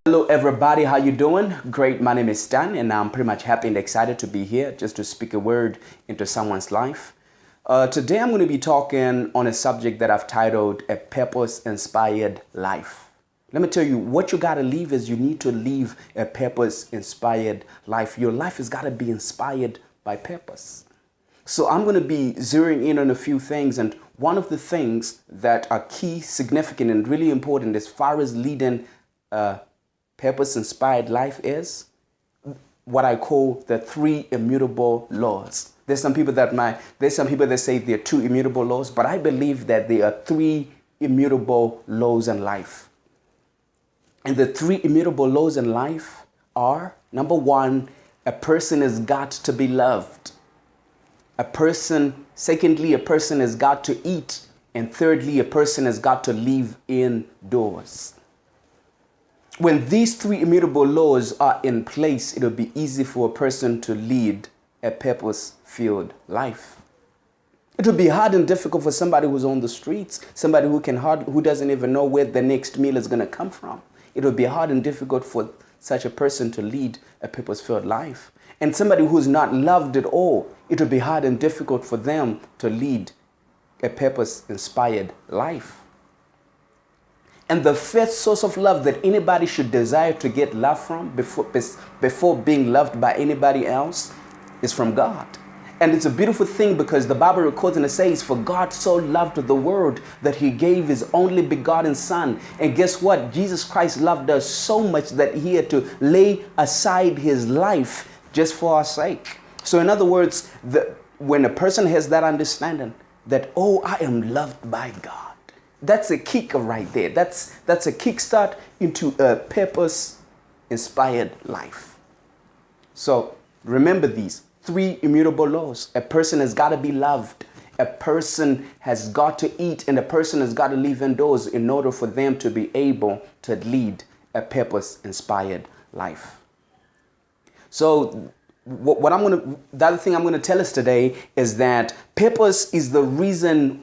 Hello everybody, how you doing? Great, my name is Stan and I'm pretty much happy and excited to be here just to speak a word into someone's life. Today I'm going to be talking on a subject that I've titled A Purpose-Inspired Life. Let me tell you, what you got to live is you need to live a purpose-inspired life. Your life has got to be inspired by purpose. So I'm going to be zeroing in on a few things, and one of the things that are key, significant, and really important as far as leading a purpose-inspired life is what I call the 3 immutable laws. There's some people that say there are 2 immutable laws, but I believe that there are 3 immutable laws in life. And the 3 immutable laws in life are, number 1, a person has got to be loved. Secondly, a person has got to eat. And thirdly, a person has got to live indoors. When these 3 immutable laws are in place, it'll be easy for a person to lead a purpose-filled life. It will be hard and difficult for somebody who's on the streets, somebody who doesn't even know where the next meal is going to come from. It will be hard and difficult for such a person to lead a purpose-filled life. And somebody who's not loved at all, it will be hard and difficult for them to lead a purpose-inspired life. And the first source of love that anybody should desire to get love from before being loved by anybody else is from God. And it's a beautiful thing because the Bible records and it says, "For God so loved the world that he gave his only begotten son." And guess what? Jesus Christ loved us so much that he had to lay aside his life just for our sake. So in other words, when a person has that understanding that, oh, I am loved by God, that's a kicker right there. That's a kickstart into a purpose-inspired life. So remember these 3 immutable laws. A person has got to be loved. A person has got to eat, and a person has got to live indoors in order for them to be able to lead a purpose-inspired life. So the other thing I'm going to tell us today is that purpose is the reason,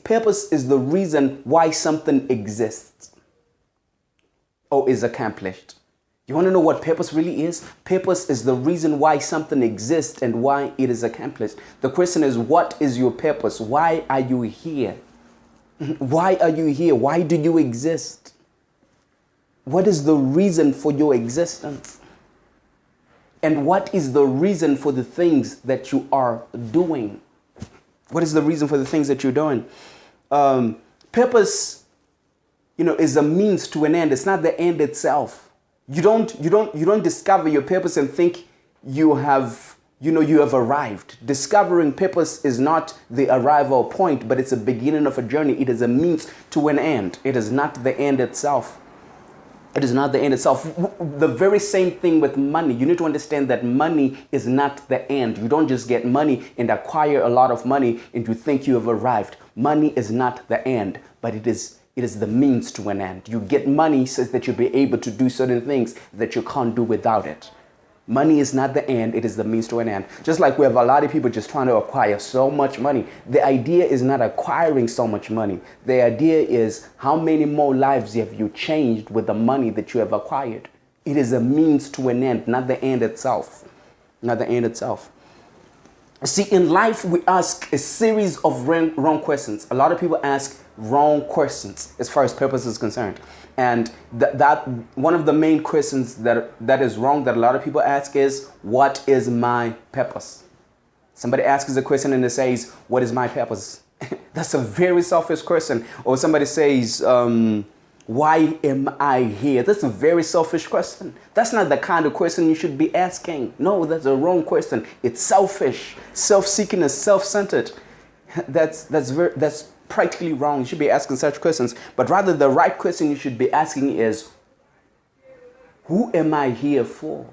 purpose is the reason why something exists or is accomplished. You want to know what purpose really is? Purpose is the reason why something exists and why it is accomplished. The question is, what is your purpose? Why are you here? Why are you here? Why do you exist? What is the reason for your existence? And what is the reason for the things that you are doing? What is the reason for the things that you're doing? Purpose, is a means to an end. It's not the end itself. You don't discover your purpose and think you have arrived. Discovering purpose is not the arrival point, but it's a beginning of a journey. It is a means to an end. It is not the end itself. It is not the end itself. The very same thing with money. You need to understand that money is not the end. You don't just get money and acquire a lot of money and you think you have arrived. Money is not the end, but it is the means to an end. You get money so that you'll be able to do certain things that you can't do without it. Money is not the end, it is the means to an end. Just like we have a lot of people just trying to acquire so much money. The idea is not acquiring so much money. The idea is how many more lives have you changed with the money that you have acquired. It is a means to an end, not the end itself. Not the end itself. See, in life, we ask a series of wrong questions. A lot of people ask wrong questions as far as purpose is concerned. And that one of the main questions that is wrong that a lot of people ask is, what is my purpose? Somebody asks a question and they says, what is my purpose? That's a very selfish question. Or somebody says, why am I here? That's a very selfish question. That's not the kind of question you should be asking. No, that's a wrong question. It's selfish. Self-seeking is self-centered. That's practically wrong. You should be asking such questions. But rather, the right question you should be asking is, who am I here for?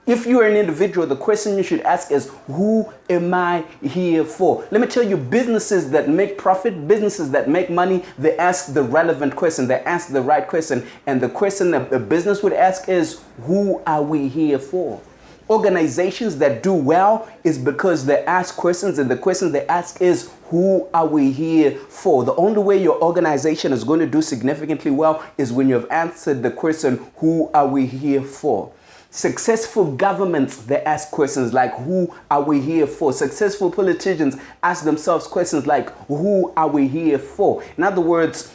If you're an individual, the question you should ask is, who am I here for? Let me tell you, businesses that make profit, businesses that make money, they ask the relevant question. They ask the right question. And the question that a business would ask is, who are we here for? Organizations that do well is because they ask questions, and the questions they ask is, who are we here for? The only way your organization is going to do significantly well is when you've answered the question, who are we here for? Successful governments, they ask questions like, who are we here for? Successful politicians ask themselves questions like, who are we here for? In other words,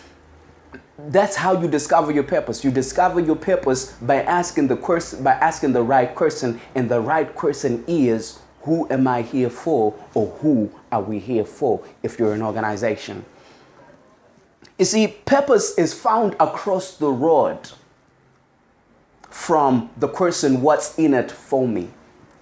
that's how you discover your purpose. You discover your purpose by asking the question, by asking the right question, and the right question is, who am I here for, or who are we here for if you're an organization? You see, purpose is found across the road from the question, what's in it for me?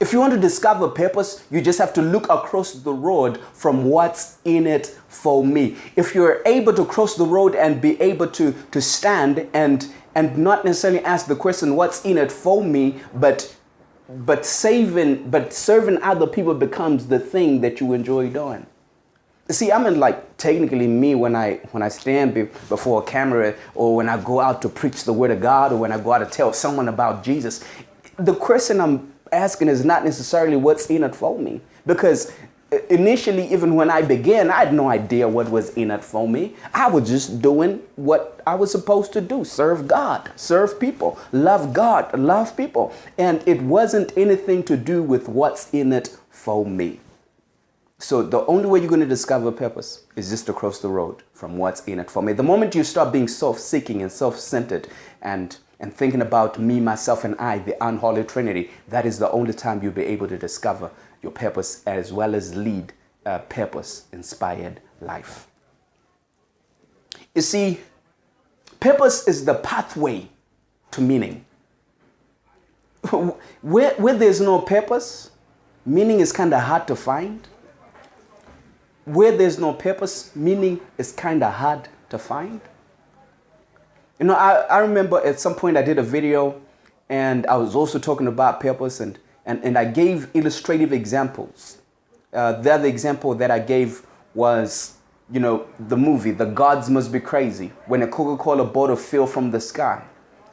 If you want to discover purpose, you just have to look across the road from what's in it for me. If you're able to cross the road and be able to stand and not necessarily ask the question, what's in it for me, but serving other people becomes the thing that you enjoy doing. See, I mean, like, technically me, when I stand before a camera, or when I go out to preach the word of God, or when I go out to tell someone about Jesus, the question I'm asking is not necessarily what's in it for me. Because initially, even when I began, I had no idea what was in it for me. I was just doing what I was supposed to do: serve God, serve people, love God, love people. And it wasn't anything to do with what's in it for me. So the only way you're going to discover purpose is just to cross the road from what's in it for me. The moment you stop being self-seeking and self-centered and thinking about me, myself, and I, the unholy trinity, that is the only time you'll be able to discover your purpose as well as lead a purpose-inspired life. You see, purpose is the pathway to meaning. Where there's no purpose, meaning is kind of hard to find. Where there's no purpose, meaning is kind of hard to find. You know, I remember at some point I did a video, and I was also talking about purpose, and I gave illustrative examples. The other example that I gave was, you know, the movie, The Gods Must Be Crazy, when a Coca-Cola bottle fell from the sky.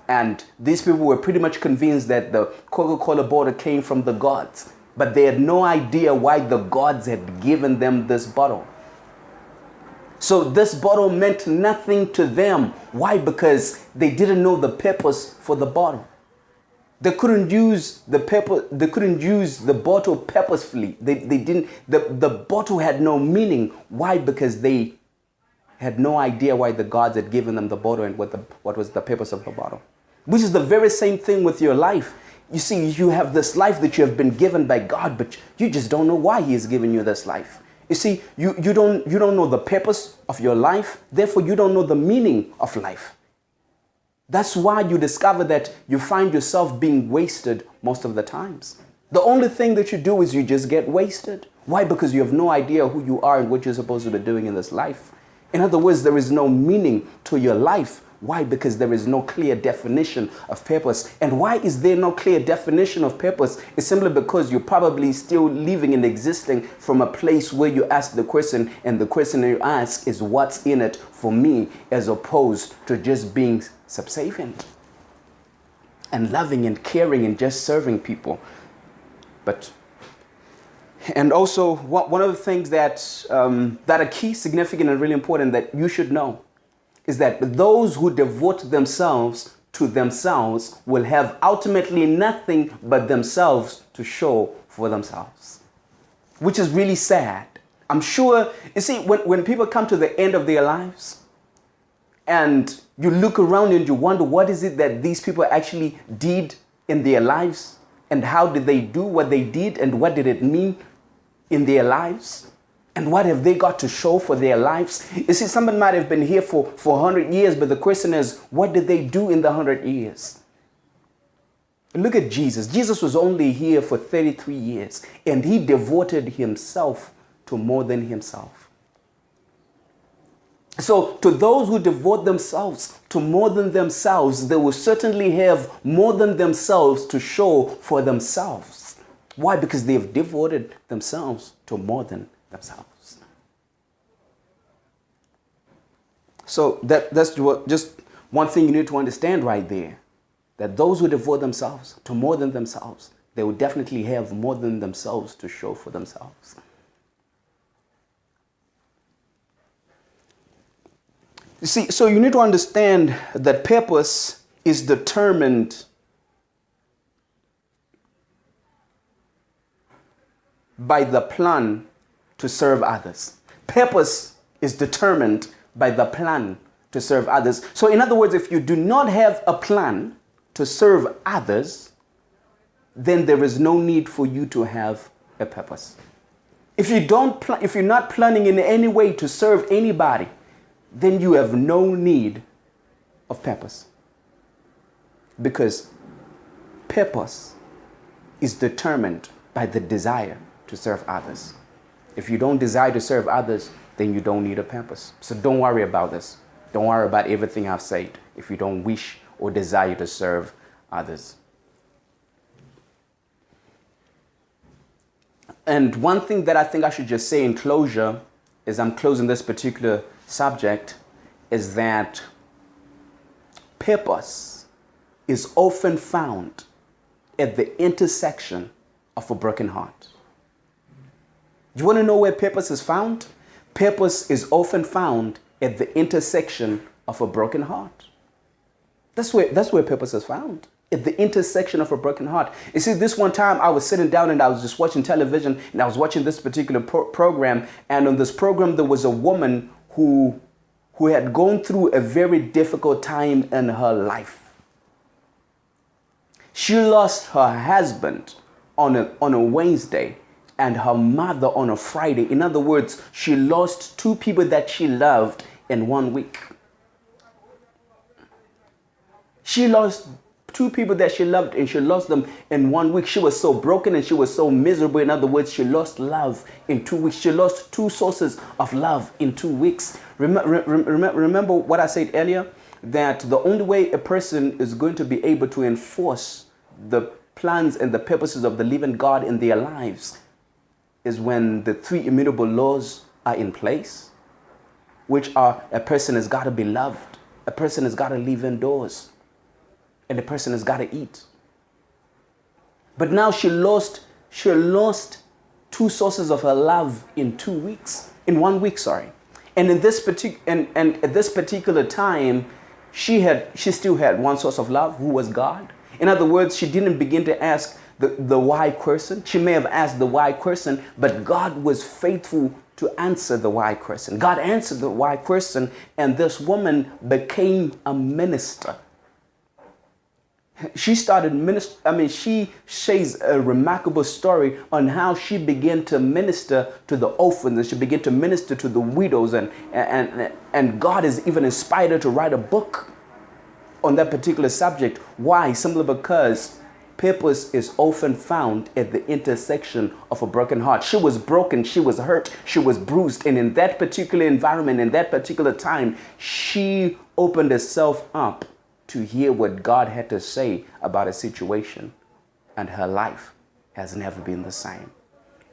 And these people were pretty much convinced that the Coca-Cola bottle came from the gods, but they had no idea why the gods had given them this bottle. So this bottle meant nothing to them. Why? Because they didn't know the purpose for the bottle. They couldn't use the bottle purposefully. They didn't. The bottle had no meaning. Why? Because they had no idea why the gods had given them the bottle and what was the purpose of the bottle. Which is the very same thing with your life. You see, you have this life that you have been given by God, but you just don't know why He has given you this life. You see, you don't know the purpose of your life. Therefore, you don't know the meaning of life. That's why you discover that you find yourself being wasted most of the times. The only thing that you do is you just get wasted. Why? Because you have no idea who you are and what you're supposed to be doing in this life. In other words, there is no meaning to your life. Why? Because there is no clear definition of purpose. And why is there no clear definition of purpose? It's simply because you're probably still living and existing from a place where you ask the question, and the question that you ask is, what's in it for me, as opposed to just being subservient and loving and caring and just serving people. And also, one of the things that are key, significant, and really important that you should know is that those who devote themselves to themselves will have ultimately nothing but themselves to show for themselves, which is really sad. I'm sure, you see, when people come to the end of their lives and you look around and you wonder, what is it that these people actually did in their lives, and how did they do what they did, and what did it mean in their lives? And what have they got to show for their lives? You see, somebody might have been here for 100 years, but the question is, what did they do in the 100 years? Look at Jesus. Jesus was only here for 33 years, and He devoted Himself to more than Himself. So to those who devote themselves to more than themselves, they will certainly have more than themselves to show for themselves. Why? Because they have devoted themselves to more than themselves. So that's just one thing you need to understand right there, that those who devote themselves to more than themselves, they will definitely have more than themselves to show for themselves. You see, so you need to understand that purpose is determined by the plan to serve others. Purpose is determined by the plan to serve others. So in other words, if you do not have a plan to serve others, then there is no need for you to have a purpose. If you're not planning in any way to serve anybody, then you have no need of purpose. Because purpose is determined by the desire to serve others. If you don't desire to serve others, then you don't need a purpose. So don't worry about this. Don't worry about everything I've said if you don't wish or desire to serve others. And one thing that I think I should just say in closure, as I'm closing this particular subject, is that purpose is often found at the intersection of a broken heart. You want to know where purpose is found? Purpose is often found at the intersection of a broken heart. That's where purpose is found. At the intersection of a broken heart. You see, this one time I was sitting down and I was just watching television, and I was watching this particular program. And on this program, there was a woman who had gone through a very difficult time in her life. She lost her husband on a Wednesday and her mother on a Friday. In other words, she lost two people that she loved in 1 week. She lost two people that she loved, and she lost them in 1 week. She was so broken and she was so miserable. In other words, she lost love in 2 weeks. She lost two sources of love in 2 weeks. Remember what I said earlier? That the only way a person is going to be able to enforce the plans and the purposes of the living God in their lives is when the three immutable laws are in place, which are a person has got to be loved, a person has got to live indoors, and the person has got to eat. But now she lost two sources of her love in 2 weeks, in 1 week, sorry. And in this at this particular time, she still had one source of love, who was God. In other words, she didn't begin to ask the why question. She may have asked the why question, but God was faithful to answer the why question. God answered the why question, and this woman became a minister. She started she shares a remarkable story on how she began to minister to the orphans, and she began to minister to the widows, and God has even inspired her to write a book on that particular subject. Why? Simply because purpose is often found at the intersection of a broken heart. She was broken, she was hurt, she was bruised, and in that particular environment, in that particular time, she opened herself up to hear what God had to say about a situation, and her life has never been the same.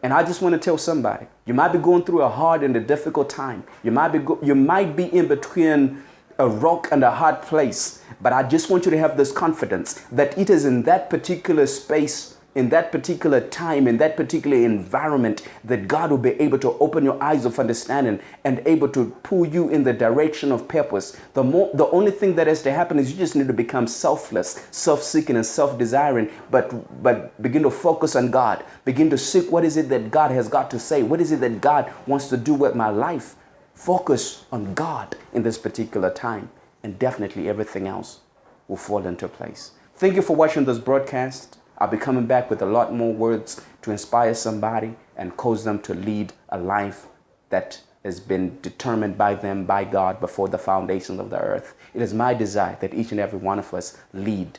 And I just want to tell somebody, you might be going through a hard and a difficult time. You might be in between a rock and a hard place, but I just want you to have this confidence that it is in that particular space, in that particular time, in that particular environment, that God will be able to open your eyes of understanding and able to pull you in the direction of purpose. The only thing that has to happen is you just need to become selfless, self-seeking and self-desiring, but begin to focus on God. Begin to seek what is it that God has got to say. What is it that God wants to do with my life? Focus on God in this particular time, and definitely everything else will fall into place. Thank you for watching this broadcast. I'll be coming back with a lot more words to inspire somebody and cause them to lead a life that has been determined by them, by God, before the foundation of the earth. It is my desire that each and every one of us lead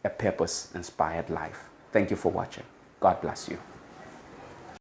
a purpose-inspired life. Thank you for watching. God bless you.